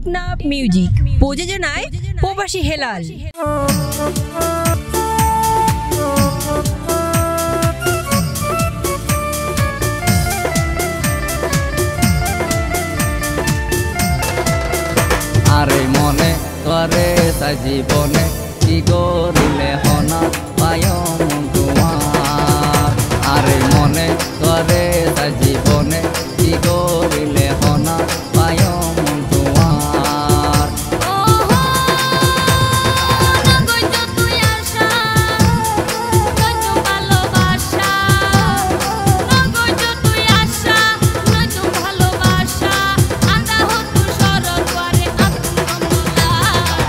Teknaf music প্রযোজনায় প্রবাসী হেলাল। আরে মনে করে তাই জীবনে কি করিলে হনা পায় তোমার। আরে মনে করে তাই জীবনে কি করিলে হনা পায় তোমার।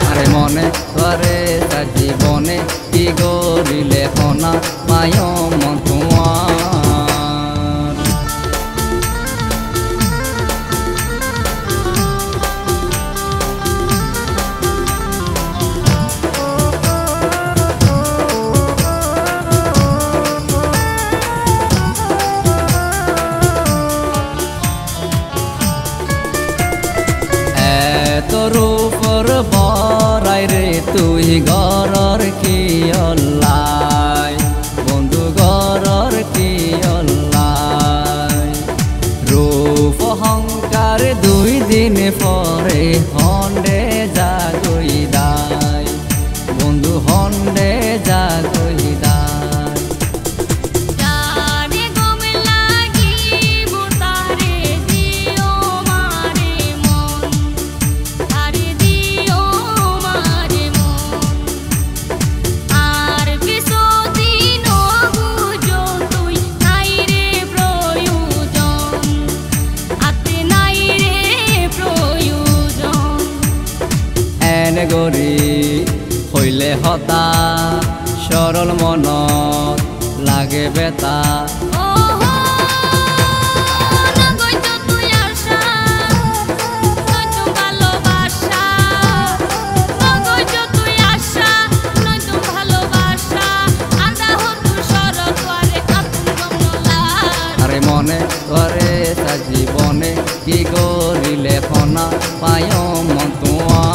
আরে মনে করে তাই জীবনে কি করিলে হনা পায় তোমার। রূপর বরাই রে তুই গরর কি অল্লাই বন্ধু গরর কি অল্লাই। রূপ অহংকার দুই দিন পরে হন্ডে জাগই দায় বন্ধু হন্ডে জাগই দায়। গরি হইলে হতা সরল মনত লাগে বেতা। আরে মনে করে তা জীবনে কি করিলে ফনা পায় তোমার।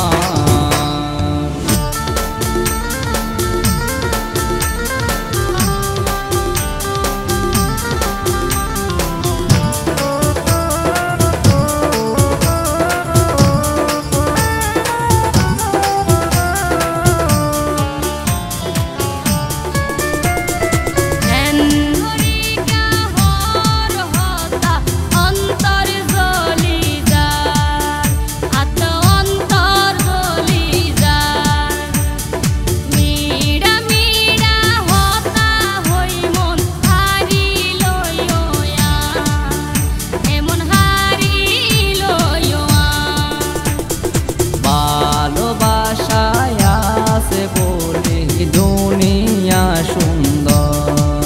দুনিয়া সুন্দর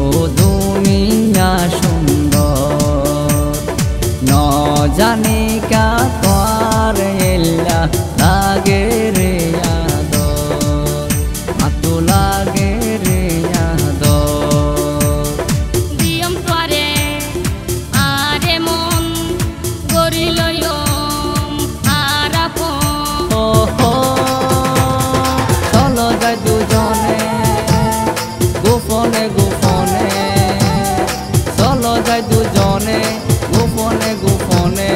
ও দুনিয়া সুন্দর ন জানি কা তোর এলা লাগে রে আদর আতো লাগে রে আদর। দিয়ম তোরে আরে মন গরিল আরাপন ও চলো যাই দুজনে গোপনে গোপনে চলো যাই দুজনে গোপনে গোপনে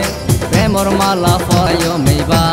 প্রেমর মালা পরায় মেবা।